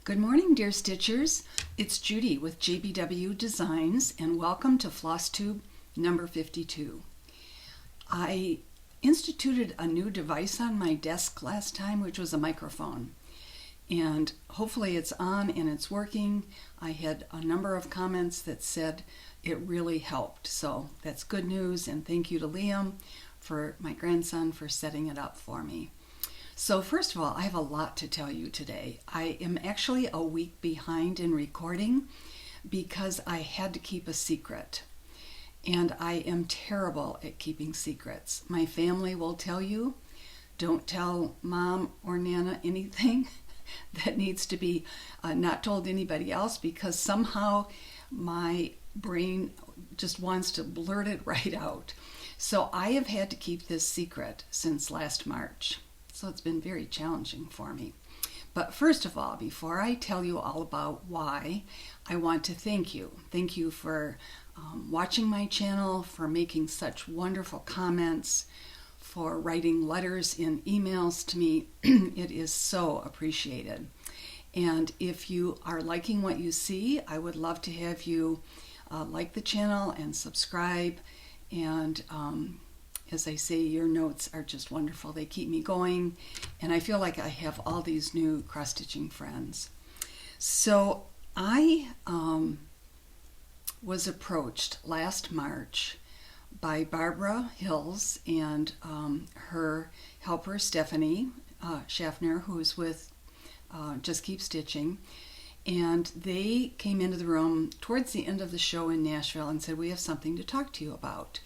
Good morning, dear Stitchers. It's Judy with JBW Designs, and welcome to Flosstube number 52. I instituted a new device on my desk last time, which was a microphone. And hopefully it's on and it's working. I had a number of comments that said it really helped. So that's good news, and thank you to Liam, for my grandson, for setting it up for me. So first of all, I have a lot to tell you today. I am actually a week behind in recording because I had to keep a secret. And I am terrible at keeping secrets. My family will tell you, don't tell mom or Nana anything that needs to be not told to anybody else, because somehow my brain just wants to blurt it right out. So I have had to keep this secret since last March. So it's been very challenging for me. But first of all, before I tell you all about why, I want to thank you. Thank you for watching my channel, for making such wonderful comments, for writing letters and emails to me. It is so appreciated. And if you are liking what you see, I would love to have you like the channel and subscribe. And as I say, your notes are just wonderful. They keep me going, and I feel like I have all these new cross-stitching friends. So I was approached last March by Barbara Hils and her helper Stephanie Schaffner, who's with Just Keep Stitching. And they came into the room towards the end of the show in Nashville and said, "We have something to talk to you about."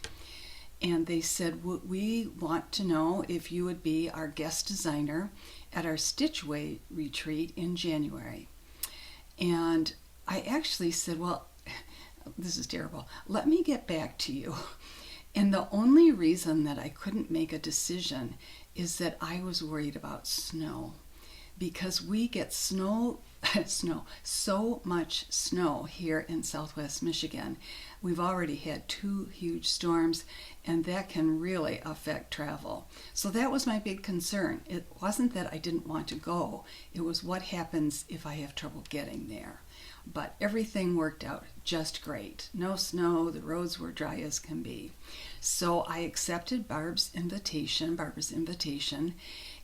And they said, "We want to know if you would be our guest designer at our Stitchway retreat in January." And I actually said, "Well, this is terrible. Let me get back to you." And the only reason that I couldn't make a decision is that I was worried about snow, because we get so much snow here in Southwest Michigan. We've already had 2 huge storms, and that can really affect travel. So that was my big concern. It wasn't that I didn't want to go. It was what happens if I have trouble getting there. But everything worked out just great. No snow, the roads were dry as can be. So I accepted Barbara's invitation,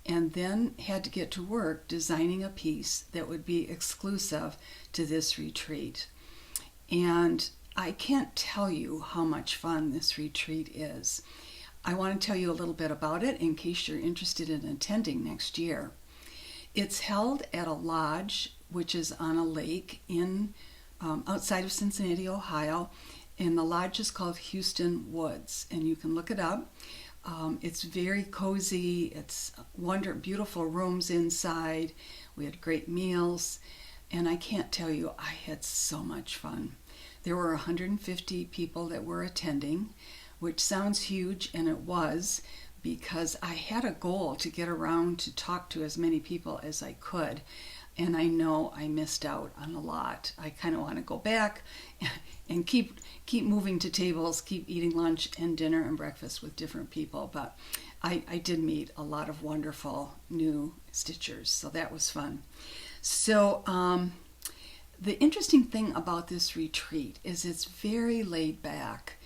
and then had to get to work designing a piece that would be exclusive to this retreat. And I can't tell you how much fun this retreat is. I want to tell you a little bit about it in case you're interested in attending next year. It's held at a lodge which is on a lake in outside of Cincinnati, Ohio, and the lodge is called Hueston Woods, and you can look it up. It's very cozy. It's beautiful rooms inside. We had great meals, and I can't tell you, I had so much fun. There were 150 people that were attending, which sounds huge, and it was, because I had a goal to get around to talk to as many people as I could, and I know I missed out on a lot. I kind of want to go back and keep moving to tables, keep eating lunch and dinner and breakfast with different people, but I did meet a lot of wonderful new stitchers, so that was fun. So the interesting thing about this retreat is it's very laid back.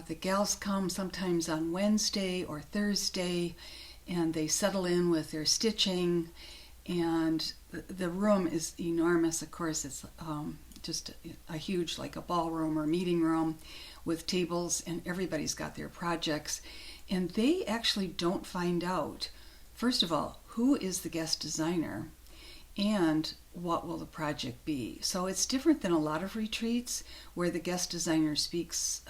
The gals come sometimes on Wednesday or Thursday, and they settle in with their stitching, and the room is enormous. Of course, it's just a huge, like a ballroom or meeting room with tables, and everybody's got their projects. And they actually don't find out, first of all, who is the guest designer and what will the project be. So it's different than a lot of retreats where the guest designer speaks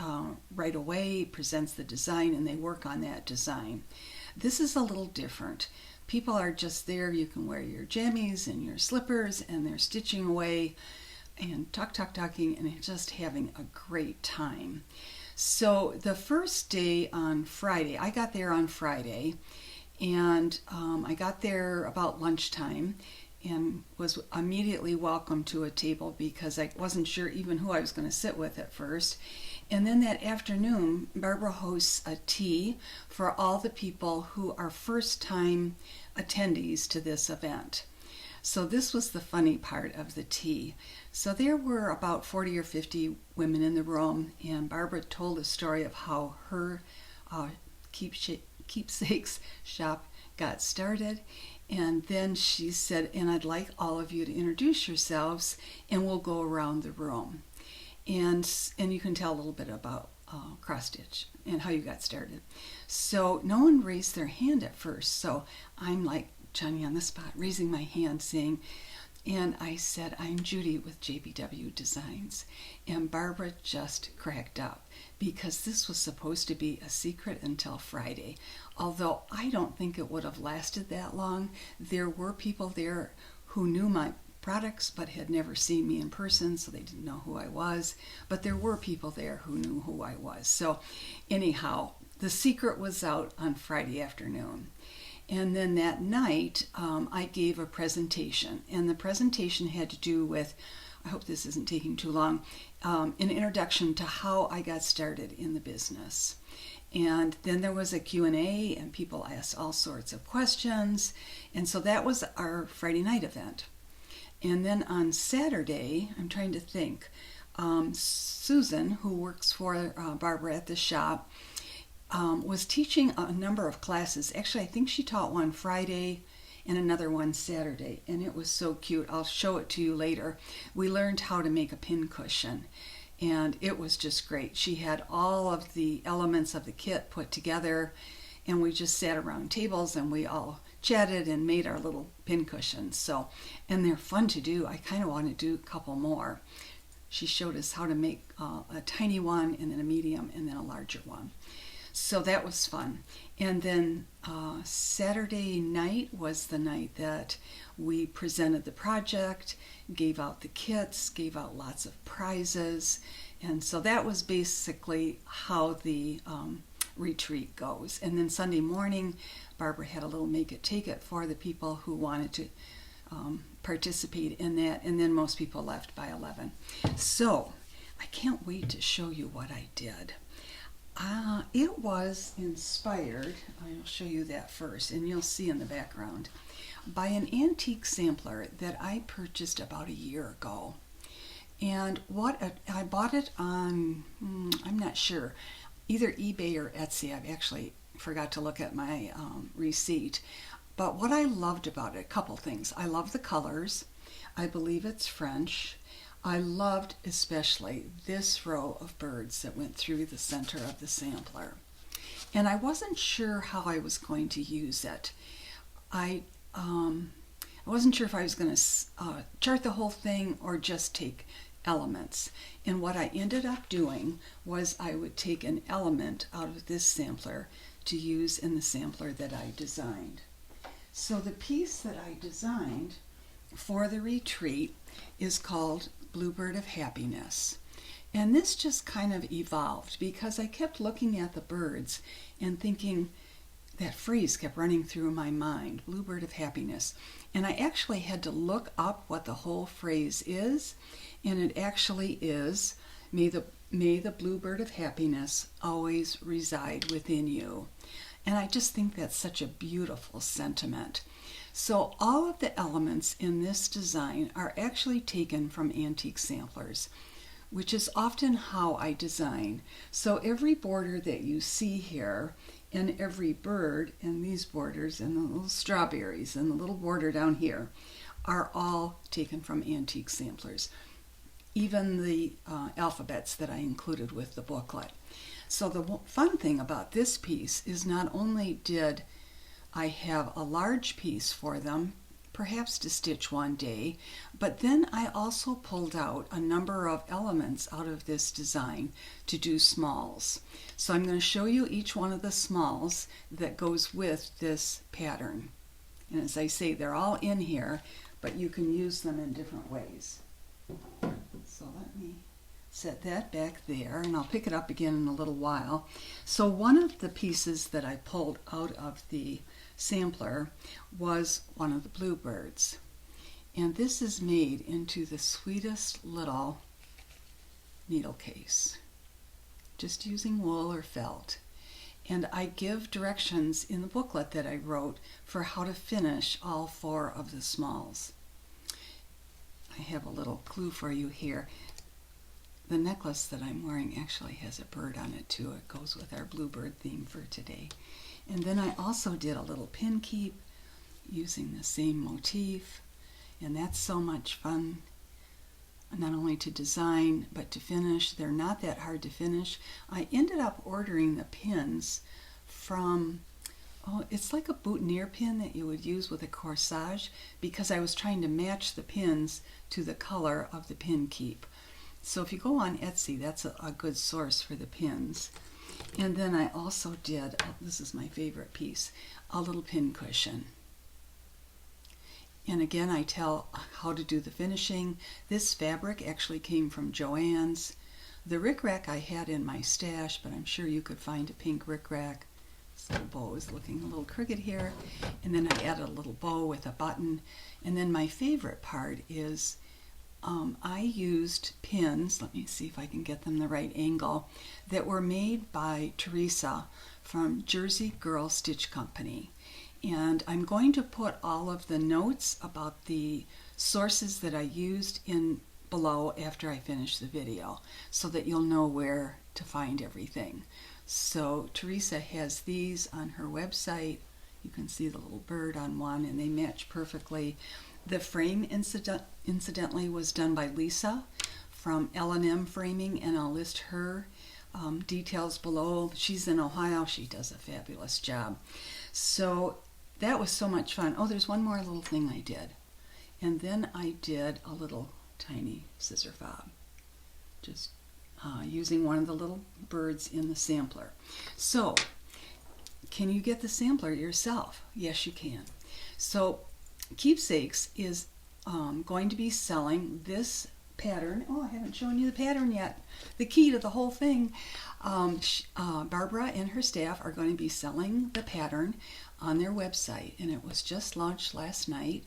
right away, presents the design, and they work on that design. This is a little different. People are just there. You can wear your jammies and your slippers, and they're stitching away and talking, and just having a great time. So the first day on Friday, I got there on Friday, and I got there about lunchtime and was immediately welcomed to a table because I wasn't sure even who I was going to sit with at first. And then that afternoon, Barbara hosts a tea for all the people who are first-time attendees to this event. So this was the funny part of the tea. So there were about 40 or 50 women in the room, and Barbara told a story of how her keepsakes shop got started. And then she said, and I'd like all of you to introduce yourselves, and we'll go around the room. And you can tell a little bit about cross stitch and how you got started. So no one raised their hand at first. So I'm like Johnny on the spot, raising my hand, saying, and I said, I'm Judy with JBW Designs. And Barbara just cracked up because this was supposed to be a secret until Friday. Although I don't think it would have lasted that long. There were people there who knew my products but had never seen me in person, so they didn't know who I was. But there were people there who knew who I was. So anyhow, the secret was out on Friday afternoon. And then that night, I gave a presentation. And the presentation had to do with, I hope this isn't taking too long, an introduction to how I got started in the business. And then there was a Q&A, and people asked all sorts of questions. And so that was our Friday night event. And then on Saturday, I'm trying to think, Susan, who works for Barbara at the shop, was teaching a number of classes. Actually, I think she taught one Friday and another one Saturday, and it was so cute. I'll show it to you later. We learned how to make a pin cushion, and it was just great. She had all of the elements of the kit put together, and we just sat around tables and we all chatted and made our little pin cushions. So, and they're fun to do. I kind of want to do a couple more. She showed us how to make a tiny one, and then a medium, and then a larger one. So that was fun. And then Saturday night was the night that we presented the project, gave out the kits, gave out lots of prizes. And so that was basically how the retreat goes. And then Sunday morning, Barbara had a little make it take it for the people who wanted to participate in that. And then most people left by 11. So I can't wait to show you what I did. It was inspired, I'll show you that first, and you'll see in the background, by an antique sampler that I purchased about a year ago. And I bought it on, I'm not sure, either eBay or Etsy. I've actually forgot to look at my receipt. But what I loved about it, a couple things. I love the colors. I believe it's French. I loved especially this row of birds that went through the center of the sampler. And I wasn't sure how I was going to use it. I wasn't sure if I was going to chart the whole thing or just take elements. And what I ended up doing was I would take an element out of this sampler to use in the sampler that I designed. So the piece that I designed for the retreat is called Bluebird of Happiness. And this just kind of evolved because I kept looking at the birds and thinking, that phrase kept running through my mind, Bluebird of Happiness. And I actually had to look up what the whole phrase is, and it actually is, may the bluebird of happiness always reside within you. And I just think that's such a beautiful sentiment. So all of the elements in this design are actually taken from antique samplers, which is often how I design. So every border that you see here, and every bird, and these borders, and the little strawberries, and the little border down here, are all taken from antique samplers. Even the alphabets that I included with the booklet. So the fun thing about this piece is not only did I have a large piece for them, perhaps to stitch one day, but then I also pulled out a number of elements out of this design to do smalls. So I'm going to show you each one of the smalls that goes with this pattern. And as I say, they're all in here, but you can use them in different ways. So let me set that back there, and I'll pick it up again in a little while. So one of the pieces that I pulled out of the sampler was one of the bluebirds. And this is made into the sweetest little needle case, just using wool or felt. And I give directions in the booklet that I wrote for how to finish all 4 of the smalls. have a little clue for you here. The necklace that I'm wearing actually has a bird on it too. It goes with our bluebird theme for today. And then I also did a little pin keep using the same motif, and that's so much fun, not only to design but to finish. They're not that hard to finish. I ended up ordering the pins from, it's like a boutonniere pin that you would use with a corsage, because I was trying to match the pins to the color of the pin keep. So if you go on Etsy, that's a good source for the pins. And then I also did, this is my favorite piece, a little pin cushion. And again, I tell how to do the finishing. This fabric actually came from Joann's. The rickrack I had in my stash, but I'm sure you could find a pink rickrack. This little bow is looking a little crooked here. And then I added a little bow with a button. And then my favorite part is I used pins, let me see if I can get them the right angle, that were made by Teresa from Jersey Girl Stitch Company. And I'm going to put all of the notes about the sources that I used in below after I finish the video, so that you'll know where to find everything. So Teresa has these on her website. You can see the little bird on one, and they match perfectly. The frame incidentally was done by Lisa from L&M Framing, and I'll list her details below. She's in Ohio. She does a fabulous job. So that was so much fun. Oh, there's one more little thing I did. And then I did a little tiny scissor fob, just using one of the little birds in the sampler. So, can you get the sampler yourself? Yes, you can. So, Keepsakes is going to be selling this pattern. Oh, I haven't shown you the pattern yet. The key to the whole thing. Barbara and her staff are going to be selling the pattern on their website, and it was just launched last night.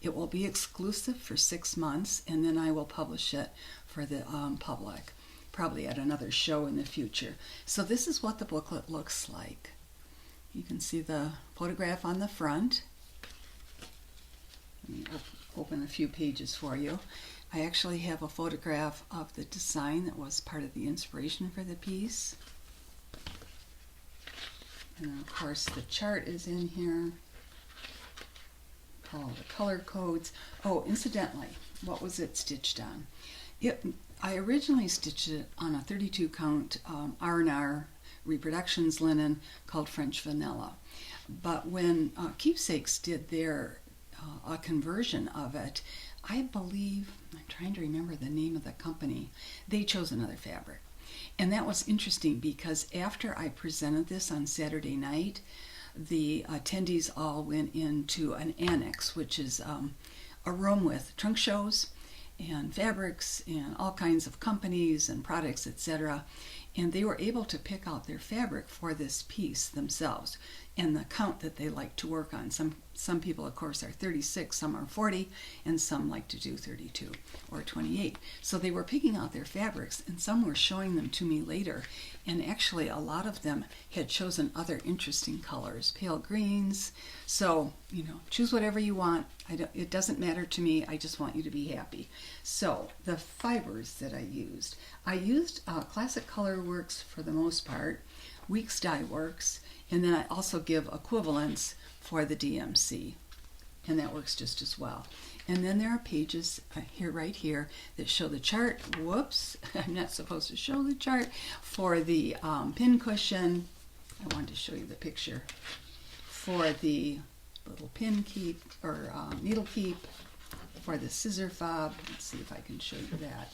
It will be exclusive for 6 months, and then I will publish it for the public, probably at another show in the future. So this is what the booklet looks like. You can see the photograph on the front. Let me open a few pages for you. I actually have a photograph of the design that was part of the inspiration for the piece. And then of course the chart is in here. All the color codes. Oh, incidentally, what was it stitched on? I originally stitched it on a 32 count R&R reproductions linen called French Vanilla. But when Keepsakes did their a conversion of it, I believe, I'm trying to remember the name of the company, they chose another fabric. And that was interesting because after I presented this on Saturday night, the attendees all went into an annex, which is a room with trunk shows and fabrics and all kinds of companies and products, etc. And they were able to pick out their fabric for this piece themselves and the count that they like to work on. Some people, of course, are 36, some are 40, and some like to do 32 or 28. So they were picking out their fabrics, and some were showing them to me later. And actually, a lot of them had chosen other interesting colors, pale greens. So, you know, choose whatever you want. It doesn't matter to me. I just want you to be happy. So, the fibers that I used Classic Color Works for the most part, Weeks Dye Works, and then I also give equivalents for the DMC, and that works just as well. And then there are pages right here that show the chart. Whoops, I'm not supposed to show the chart for the pin cushion. I wanted to show you the picture for the little pin keep or needle keep, for the scissor fob. Let's see if I can show you that.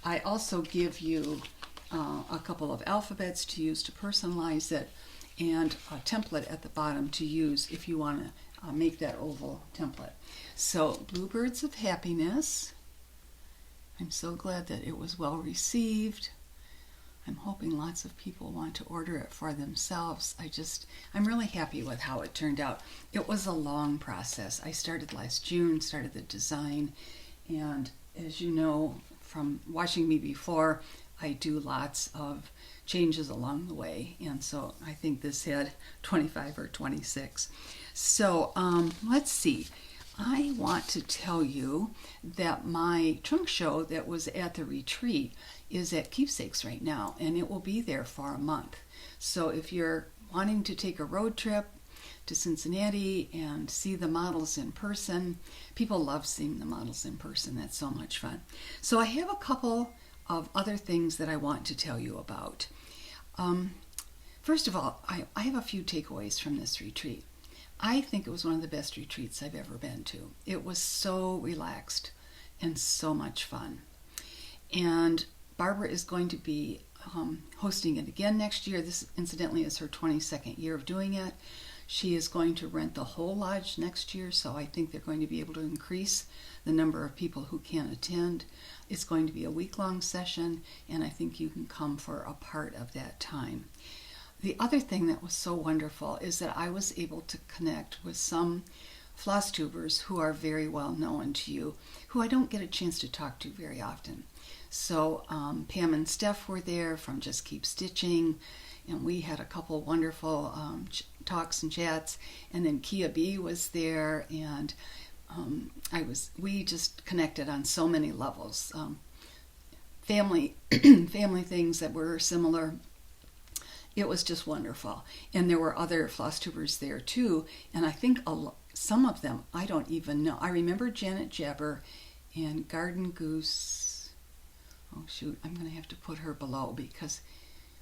I also give you a couple of alphabets to use to personalize it, and a template at the bottom to use if you want to make that oval template. So, Bluebirds of Happiness. I'm so glad that it was well received. I'm hoping lots of people want to order it for themselves. I'm really happy with how it turned out. It was a long process. I started last June, started the design, and as you know from watching me before, I do lots of changes along the way, and so I think this had 25 or 26. So let's see. I want to tell you that my trunk show that was at the retreat is at Keepsakes right now, and it will be there for a month. So if you're wanting to take a road trip to Cincinnati and see the models in person, people love seeing the models in person. That's so much fun. So I have a couple of other things that I want to tell you about. First of all, I have a few takeaways from this retreat. I think it was one of the best retreats I've ever been to. It was so relaxed and so much fun. And Barbara is going to be hosting it again next year. This, incidentally, is her 22nd year of doing it. She is going to rent the whole lodge next year, so I think they're going to be able to increase the number of people who can attend. It's going to be a week-long session, and I think you can come for a part of that time. The other thing that was so wonderful is that I was able to connect with some Flosstubers who are very well known to you, who I don't get a chance to talk to very often. So Pam and Steph were there from Just Keep Stitching, and we had a couple wonderful talks and chats. And then Kia B was there, and we just connected on so many levels. Family things that were similar. It was just wonderful. And there were other Flosstubers there too, and I think some of them I don't even know. I remember Janet Jabber and Garden Goose. Oh shoot, I'm going to have to put her below because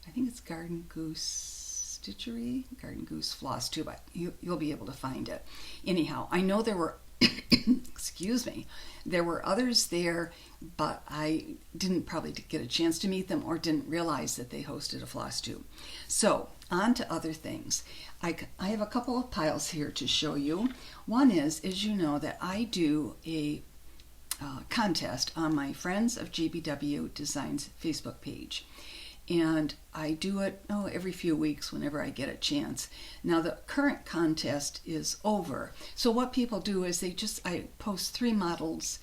I think it's Garden Goose Stitchery, Garden Goose Flosstube. You'll be able to find it. Anyhow, I know there were excuse me, there were others there, but I didn't probably get a chance to meet them or didn't realize that they hosted a Flosstube. So on to other things. I have a couple of piles here to show you. One is, as you know, that I do a contest on my Friends of JBW Designs Facebook page. And I do it every few weeks whenever I get a chance. Now the current contest is over. So what people do is I post 3 models.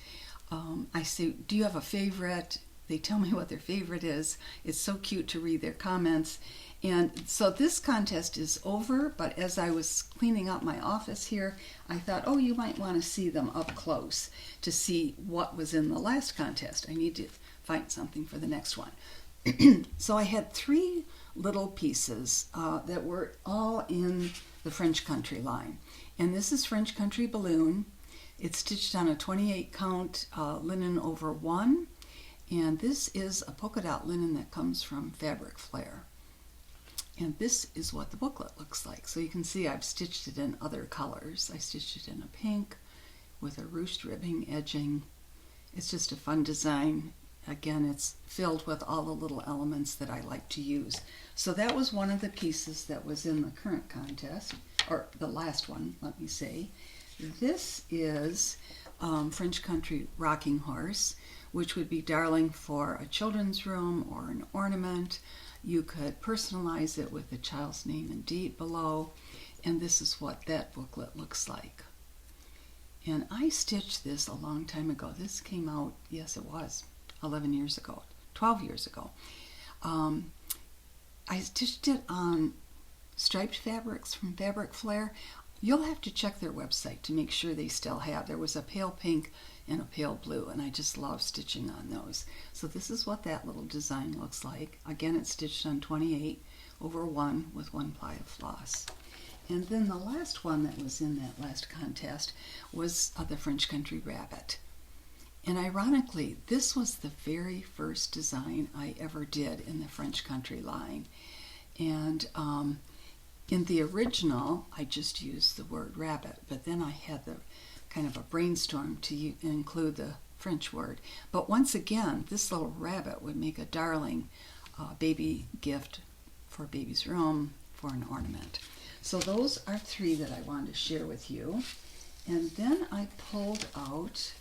I say, do you have a favorite? They tell me what their favorite is. It's so cute to read their comments. And so this contest is over, but as I was cleaning up my office here, I thought, you might want to see them up close to see what was in the last contest. I need to find something for the next one. So I had 3 little pieces that were all in the French Country line. And this is French Country Balloon. It's stitched on a 28 count linen over 1. And this is a polka dot linen that comes from Fabric Flair. And this is what the booklet looks like. So you can see I've stitched it in other colors. I stitched it in a pink with a ruched ribbing edging. It's just a fun design. Again, it's filled with all the little elements that I like to use. So that was one of the pieces that was in the current contest, or the last one, let me say. This is French Country Rocking Horse, which would be darling for a children's room or an ornament. You could personalize it with the child's name and date below, and this is what that booklet looks like. And I stitched this a long time ago. This came out, yes it was, 11 years ago, 12 years ago. I stitched it on striped fabrics from Fabric Flair. You'll have to check their website to make sure they still have. There was a pale pink and a pale blue, and I just love stitching on those. So this is what that little design looks like. Again, it's stitched on 28 over 1 with 1 ply of floss. And then the last one that was in that last contest was the French Country Rabbit. And ironically, this was the very first design I ever did in the French Country line. And in the original, I just used the word rabbit, but then I had the kind of a brainstorm to include the French word. But once again, this little rabbit would make a darling baby gift for a baby's room, for an ornament. So those are 3 that I wanted to share with you. And then I pulled out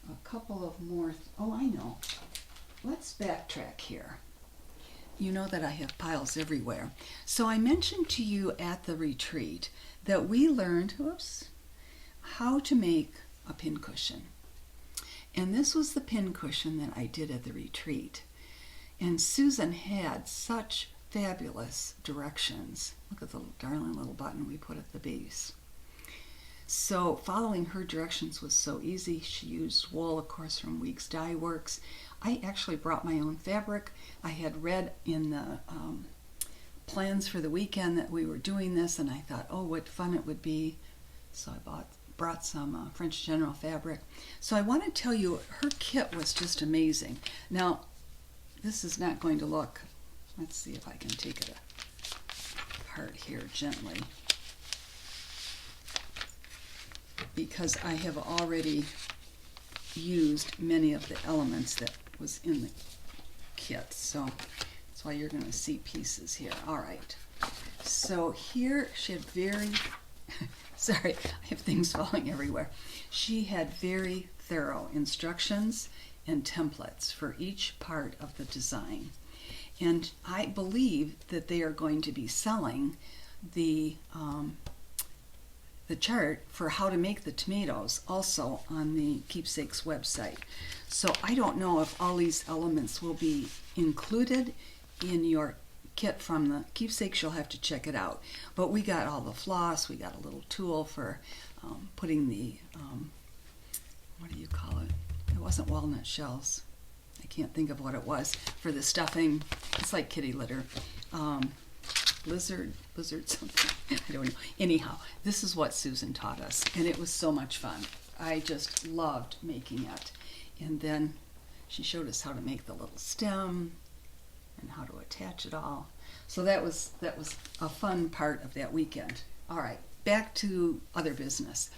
a couple of more. I know. Let's backtrack here. You know that I have piles everywhere. So I mentioned to you at the retreat that we learned, how to make a pincushion. And this was the pincushion that I did at the retreat. And Susan had such fabulous directions. Look at the darling little button we put at the base. So following her directions was so easy. She used wool, of course, from Weeks Dye Works. I actually brought my own fabric. I had read in the plans for the weekend that we were doing this, and I thought, oh, what fun it would be. So I brought some French General fabric. So I want to tell you, her kit was just amazing. Now, this is not going to look, let's see if I can take it apart here gently, because I have already used many of the elements that was in the kit. So that's why you're going to see pieces here. All right. So here she had very, sorry, I have things falling everywhere. She had very thorough instructions and templates for each part of the design. And I believe that they are going to be selling the chart for how to make the tomatoes also on the Keepsakes website. So I don't know if all these elements will be included in your kit from the Keepsakes. You'll have to check it out. But we got all the floss, we got a little tool for putting the, what do you call it? It wasn't walnut shells. I can't think of what it was for the stuffing. It's like kitty litter. Lizard something. I don't know. Anyhow, this is what Susan taught us, and it was so much fun. I just loved making it. And then she showed us how to make the little stem and how to attach it all. So that was a fun part of that weekend. All right, back to other business.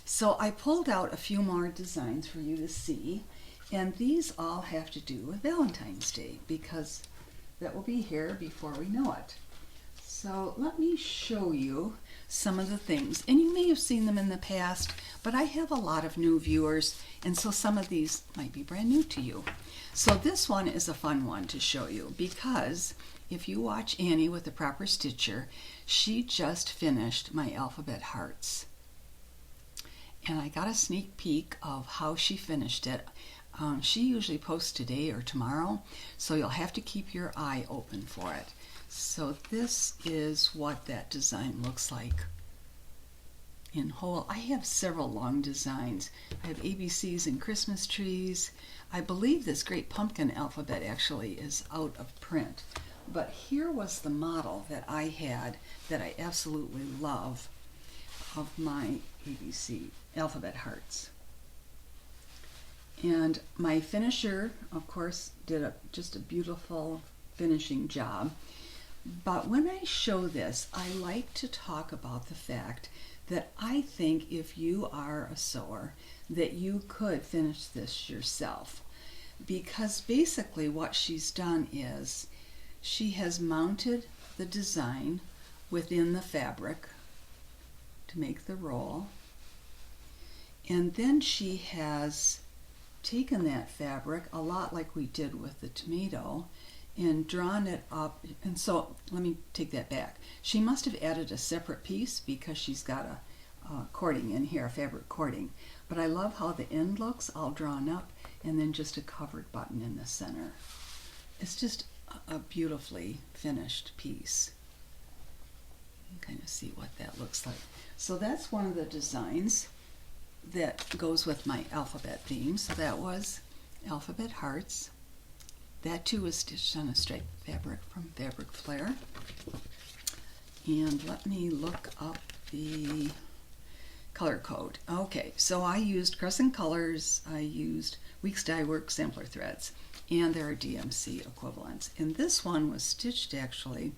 So I pulled out a few more designs for you to see, and these all have to do with Valentine's Day, because that will be here before we know it. So let me show you some of the things, and you may have seen them in the past, but I have a lot of new viewers, and so some of these might be brand new to you. So this one is a fun one to show you, because if you watch Annie with the Proper Stitcher, she just finished my alphabet hearts. And I got a sneak peek of how she finished it. She usually posts today or tomorrow, so you'll have to keep your eye open for it. So this is what that design looks like in whole. I have several long designs. I have ABCs and Christmas trees. I believe this great pumpkin alphabet actually is out of print. But here was the model that I had that I absolutely love of my ABC alphabet hearts. And my finisher, of course, did just a beautiful finishing job. But when I show this, I like to talk about the fact that I think if you are a sewer, that you could finish this yourself. Because basically what she's done is she has mounted the design within the fabric to make the roll. And then she has taken that fabric, a lot like we did with the tomato, and drawn it up. And so let me take that back. She must have added a separate piece because she's got a cording in here, a fabric cording. But I love how the end looks all drawn up, and then just a covered button in the center. It's just a beautifully finished piece. You can kind of see what that looks like. So that's one of the designs that goes with my alphabet theme. So that was alphabet hearts. That too was stitched on a striped fabric from Fabric Flair. And let me look up the color code. Okay, so I used Crescent Colors, I used Weeks Dye Works sampler threads, and there are DMC equivalents. And this one was stitched actually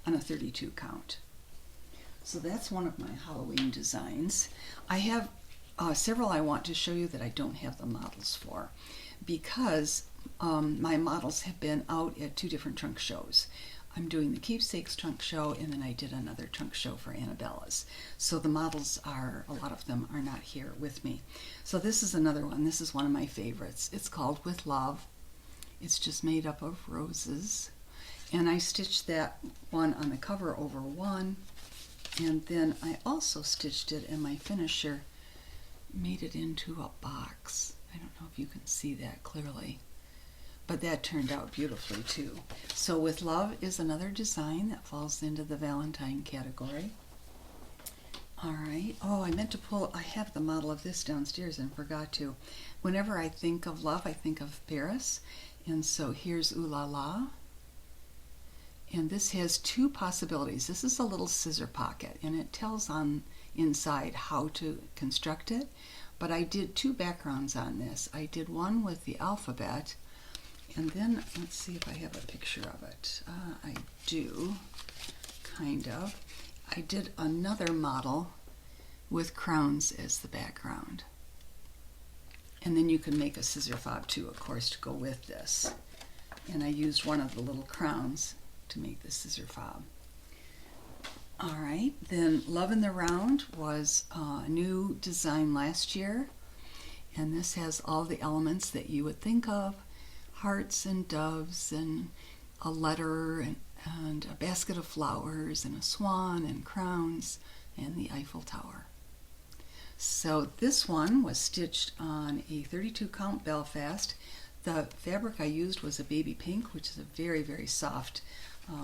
on a 32 count. So that's one of my Halloween designs. I have several I want to show you that I don't have the models for, because my models have been out at two different trunk shows. I'm doing the Keepsakes trunk show, and then I did another trunk show for Annabella's. So the models are, a lot of them are not here with me. So this is another one. This is one of my favorites. It's called With Love. It's just made up of roses. And I stitched that one on the cover over one. And then I also stitched it, and my finisher made it into a box. I don't know if you can see that clearly, but that turned out beautifully too. So With Love is another design that falls into the Valentine category. All right. Oh, I meant to pull, I have the model of this downstairs and forgot to. Whenever I think of love, I think of Paris. And so here's Ooh La La. And this has two possibilities. This is a little scissor pocket, and it tells on inside how to construct it. But I did two backgrounds on this. I did one with the alphabet, and then let's see if I have a picture of it. I do, kind of. I did another model with crowns as the background. And then you can make a scissor fob too, of course, to go with this. And I used one of the little crowns to make the scissor fob. All right, then Love in the Round was a new design last year. And this has all the elements that you would think of. Hearts and doves and a letter and a basket of flowers and a swan and crowns and the Eiffel Tower. So this one was stitched on a 32 count Belfast. The fabric I used was a baby pink, which is a very, very soft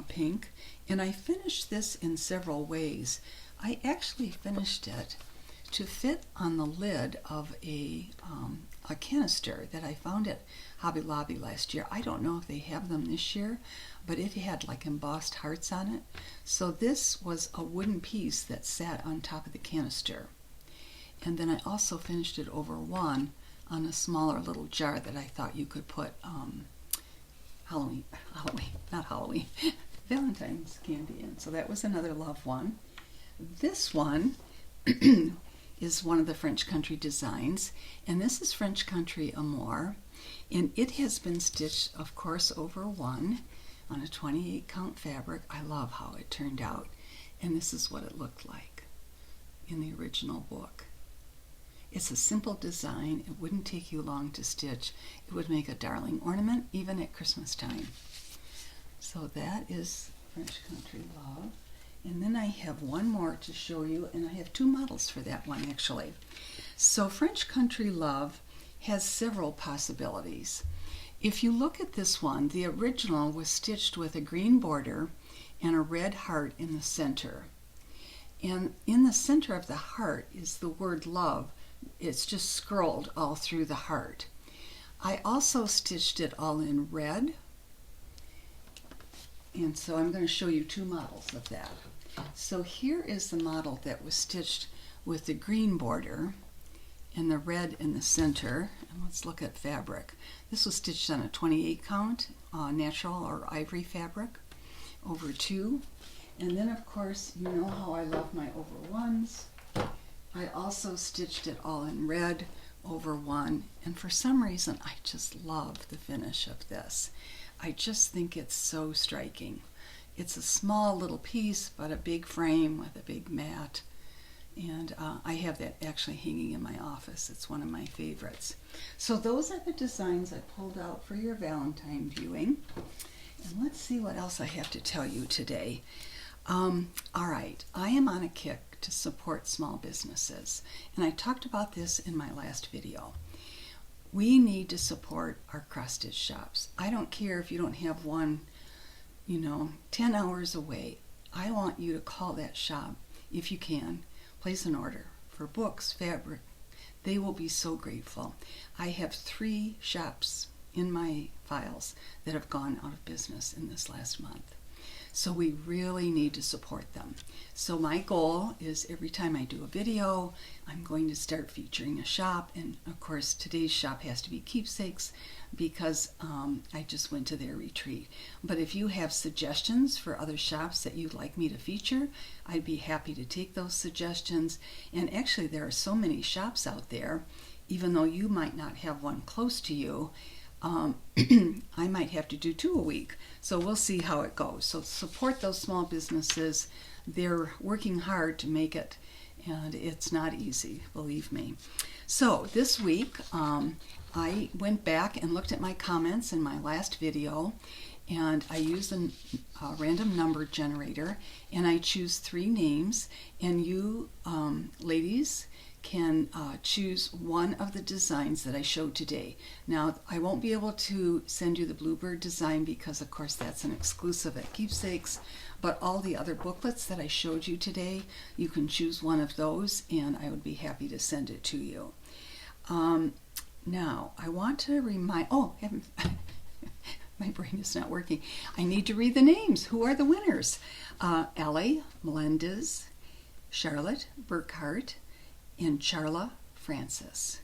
pink. And I finished this in several ways. I actually finished it to fit on the lid of a canister that I found at Hobby Lobby last year. I don't know if they have them this year, but it had like embossed hearts on it. So this was a wooden piece that sat on top of the canister. And then I also finished it over one on a smaller little jar that I thought you could put Valentine's candy in. So that was another love one. This one is one of the French Country designs, and this is French Country Amour, and it has been stitched, of course, over one on a 28 count fabric. I love how it turned out, and this is what it looked like in the original book. It's a simple design. It wouldn't take you long to stitch. It would make a darling ornament even at Christmas time. So that is French Country Love. And then I have one more to show you, and I have two models for that one actually. So French Country Love has several possibilities. If you look at this one, the original was stitched with a green border and a red heart in the center. And in the center of the heart is the word love. It's just scrolled all through the heart. I also stitched it all in red. And so I'm going to show you two models of that. So here is the model that was stitched with the green border and the red in the center. And let's look at fabric. This was stitched on a 28 count natural or ivory fabric over two. And then of course, you know how I love my over ones. I also stitched it all in red over one, and for some reason I just love the finish of this. I just think it's so striking. It's a small little piece, but a big frame with a big mat, and I have that actually hanging in my office. It's one of my favorites. So those are the designs I pulled out for your Valentine viewing, and let's see what else I have to tell you today. All right, I am on a kick to support small businesses, and I talked about this in my last video. We need to support our cross-stitch shops. I don't care if you don't have one, 10 hours away. I want you to call that shop if you can. Place an order for books, fabric. They will be so grateful. I have 3 shops in my files that have gone out of business in this last month. So we really need to support them. So my goal is every time I do a video, I'm going to start featuring a shop. And of course, today's shop has to be Keepsakes because I just went to their retreat. But if you have suggestions for other shops that you'd like me to feature, I'd be happy to take those suggestions. And actually, there are so many shops out there, even though you might not have one close to you, I might have to do 2 a week. So we'll see how it goes. So support those small businesses. They're working hard to make it, and it's not easy, believe me. So this week, I went back and looked at my comments in my last video, and I used a random number generator, and I choose 3 names, and you ladies can choose one of the designs that I showed today. Now, I won't be able to send you the Bluebird design because, of course, that's an exclusive at Keepsakes, but all the other booklets that I showed you today, you can choose one of those, and I would be happy to send it to you. Now, I want to remind, my brain is not working. I need to read the names. Who are the winners? Ellie, Melendez, Charlotte, Burkhart, and Charla Francis.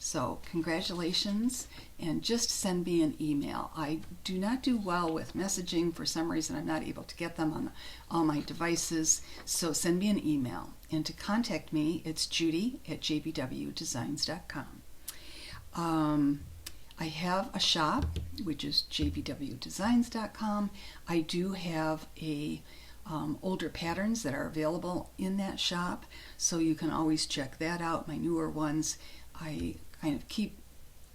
So congratulations, and just send me an email. I do not do well with messaging. For some reason, I'm not able to get them on all my devices, so send me an email. And to contact me, it's judy@jbwdesigns.com. I have a shop, which is jbwdesigns.com. I do have older patterns that are available in that shop, so you can always check that out. My newer ones I kind of keep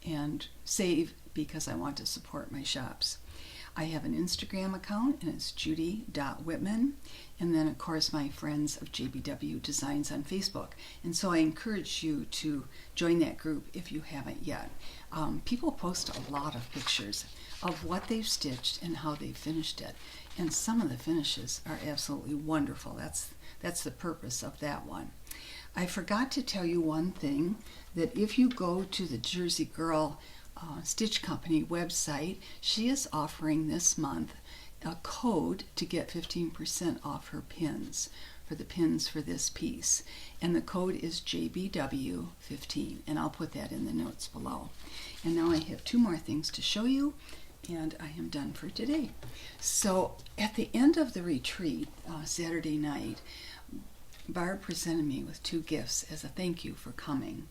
and save because I want to support my shops. I have an Instagram account, and it's judy.whitman, and then of course my friends of JBW Designs on Facebook. And so I encourage you to join that group if you haven't yet. People post a lot of pictures of what they've stitched and how they finished it, and some of the finishes are absolutely wonderful. That's the purpose of that one. I forgot to tell you one thing, that if you go to the Jersey Girl Stitch Company website, she is offering this month a code to get 15% off her pins, for the pins for this piece. And the code is JBW15, and I'll put that in the notes below. And now I have two more things to show you, and I am done for today. So at the end of the retreat, Saturday night, Barb presented me with two gifts as a thank you for coming.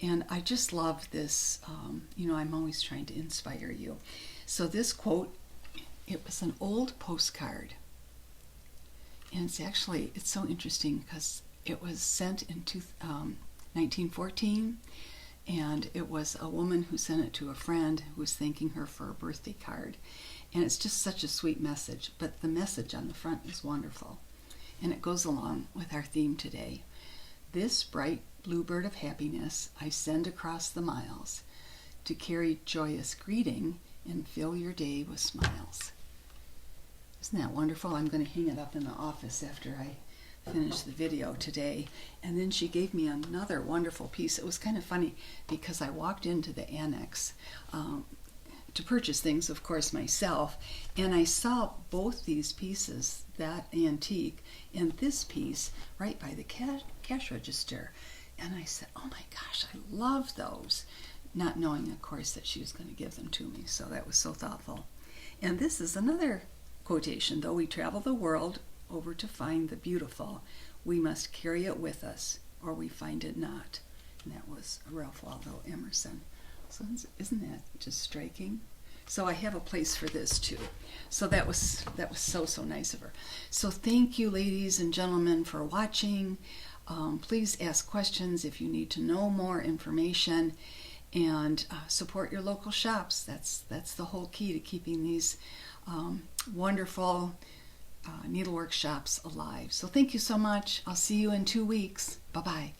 And I just love this. I'm always trying to inspire you. So this quote, it was an old postcard. And it's so interesting because it was sent in 1914. And it was a woman who sent it to a friend who was thanking her for a birthday card. And it's just such a sweet message. But the message on the front is wonderful. And it goes along with our theme today. This bright bluebird of happiness I send across the miles to carry joyous greeting and fill your day with smiles. Isn't that wonderful? I'm going to hang it up in the office after I finish the video today. And then she gave me another wonderful piece. It was kind of funny because I walked into the annex to purchase things, of course, myself, and I saw both these pieces, that antique and this piece, right by the cash register. And I said, oh my gosh, I love those, not knowing, of course, that she was going to give them to me. So that was so thoughtful. And this is another quotation. Though we travel the world over to find the beautiful, we must carry it with us, or we find it not. And that was Ralph Waldo Emerson. So isn't that just striking? So I have a place for this too. So that was so nice of her. So thank you, ladies and gentlemen, for watching. Please ask questions if you need to know more information, and support your local shops. That's the whole key to keeping these wonderful needlework shops alive. So thank you so much. I'll see you in 2 weeks. Bye-bye.